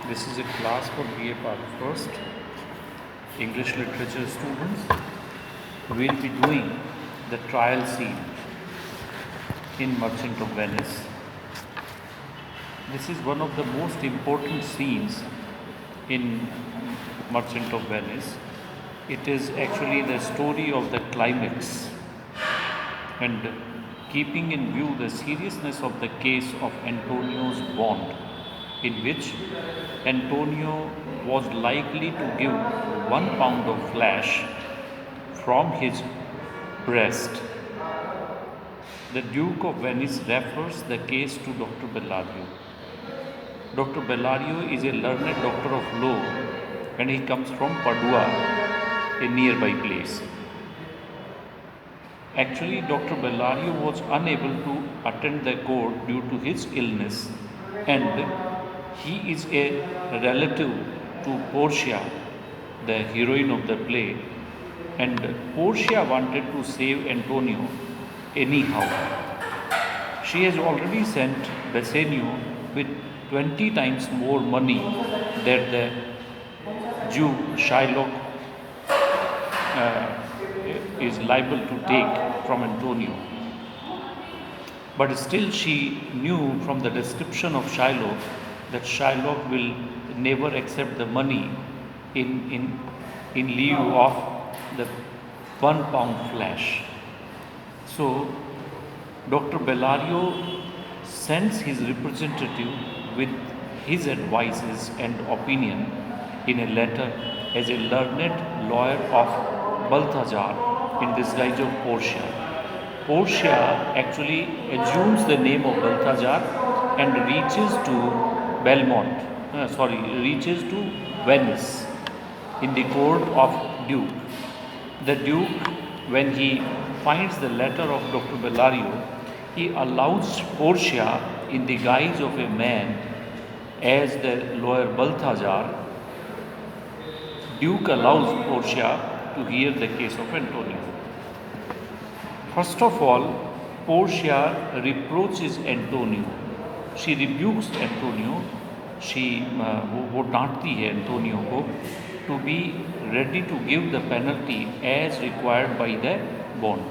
This is a class for BA Part First, English Literature students. We will be doing the trial scene in Merchant of Venice. This is one of the most important scenes in Merchant of Venice. It is actually the story of the climax, and keeping in view the seriousness of the case of Antonio's bond, in which Antonio was likely to give 1 pound of flesh from his breast. The Duke of Venice refers the case to Dr. Bellario. Dr. Bellario is a learned doctor of law, and he comes from Padua, a nearby place. Actually, Dr. Bellario was unable to attend the court due to his illness, and he is a relative to Portia, the heroine of the play, and Portia wanted to save Antonio anyhow. She has already sent Bassanio with 20 times more money than the Jew Shylock is liable to take from Antonio. But still, she knew from the description of Shylock that Shylock will never accept the money in lieu of the 1 pound flesh. So, Dr. Bellario sends his representative with his advices and opinion in a letter as a learned lawyer of Balthazar in disguise of Portia. Portia actually assumes the name of Balthazar and reaches to Venice in the court of Duke. The Duke, when he finds the letter of Dr. Bellario, he allows Portia in the guise of a man as the lawyer Balthazar. Duke allows Portia to hear the case of Antonio. First of all, Portia reproaches Antonio. She rebukes Antonio. वो डांटती है Antonio को to be ready to give the penalty as required by the bond.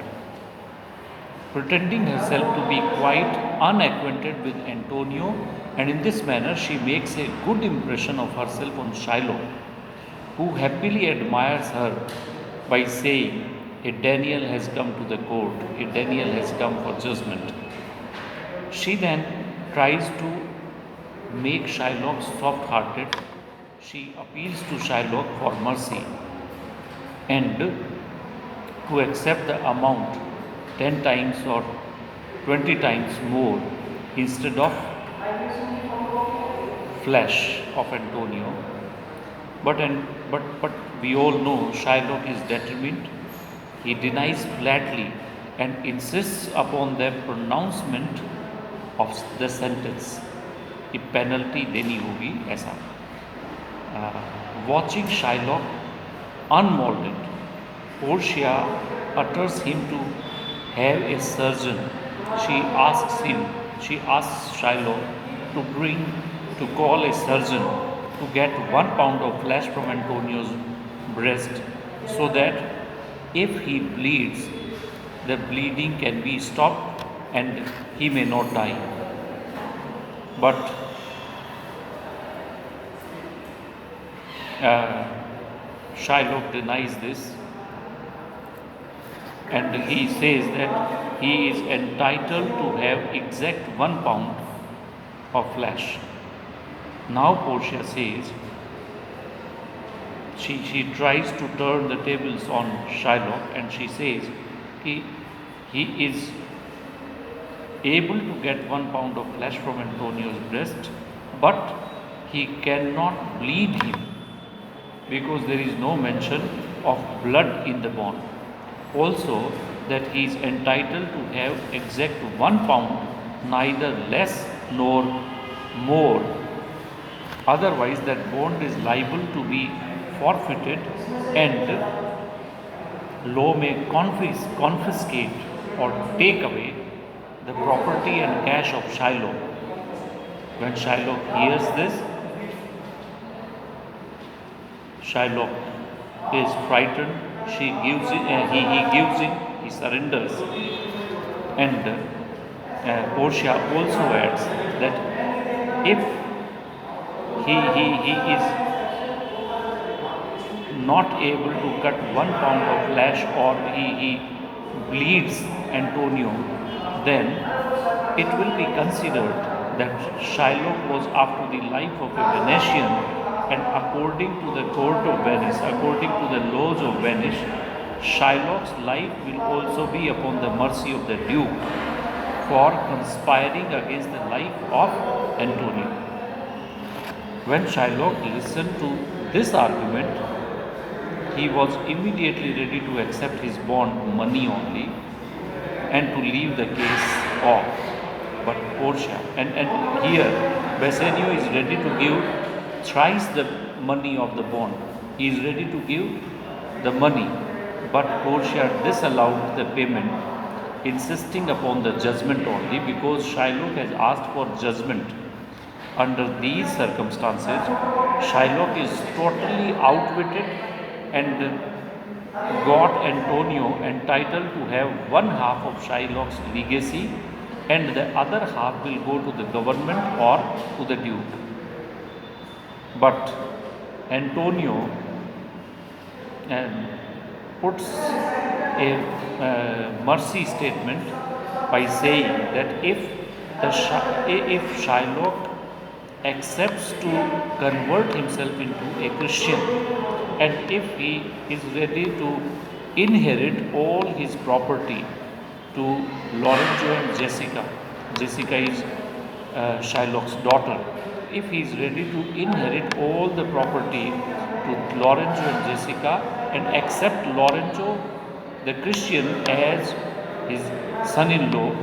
Pretending herself to be quite unacquainted with Antonio, and in this manner she makes a good impression of herself on Shylock, who happily admires her by saying, "A Daniel has come to the court, a Daniel has come for judgment." She then tries to make Shylock soft-hearted. She appeals to Shylock for mercy and to accept the amount 10 times or 20 times more instead of flesh of Antonio. But we all know Shylock is determined. He denies flatly and insists upon the pronouncement of the sentence. कि penalty देनी होगी ऐसा. Watching Shylock unmolded, Portia utters him to have a surgeon. She asks Shylock to call a surgeon to get 1 pound of flesh from Antonio's breast, so that if he bleeds, the bleeding can be stopped and he may not die. But Shylock denies this, and he says that he is entitled to have exact 1 pound of flesh. Now Portia says, she tries to turn the tables on Shylock, and she says he is able to get 1 pound of flesh from Antonio's breast, but he cannot bleed him because there is no mention of blood in the bond. Also, that he is entitled to have exact 1 pound, neither less nor more. Otherwise, that bond is liable to be forfeited, and law may confiscate or take away the property and cash of Shylock. When Shylock hears this, Shylock is frightened. He gives in. He surrenders, and Portia also adds that if he is not able to cut 1 pound of flesh, or he bleeds Antonio, then it will be considered that Shylock was after the life of a Venetian, and according to the court of Venice, according to the laws of Venice, Shylock's life will also be upon the mercy of the Duke for conspiring against the life of Antonio. When Shylock listened to this argument, he was immediately ready to accept his bond money only and to leave the case off. But Portia, and here Bassanio is ready to give thrice the money of the bond. He is ready to give the money, but Portia disallowed the payment, insisting upon the judgment only, because Shylock has asked for judgment. Under these circumstances, Shylock is totally outwitted and got Antonio entitled to have one half of Shylock's legacy, and the other half will go to the government or to the Duke. But Antonio puts a mercy statement by saying that if Shylock accepts to convert himself into a Christian, and if he is ready to inherit all his property to Lorenzo and Jessica, Jessica is Shylock's daughter, if he is ready to inherit all the property to Lorenzo and Jessica and accept Lorenzo the Christian as his son-in-law,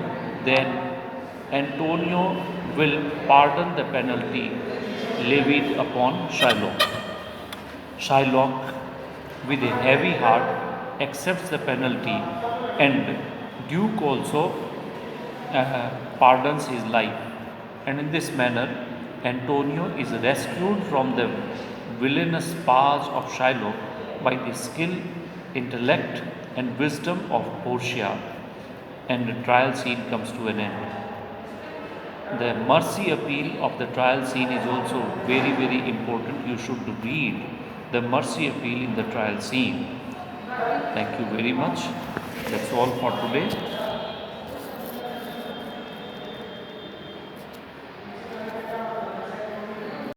then Antonio will pardon the penalty levied upon Shylock. Shylock, with a heavy heart, accepts the penalty, and Duke also pardons his life. And in this manner, Antonio is rescued from the villainous powers of Shylock by the skill, intellect, and wisdom of Portia, and the trial scene comes to an end. The mercy appeal of the trial scene is also very, very important. You should read the mercy appeal in the trial scene. Thank you very much. That's all for today.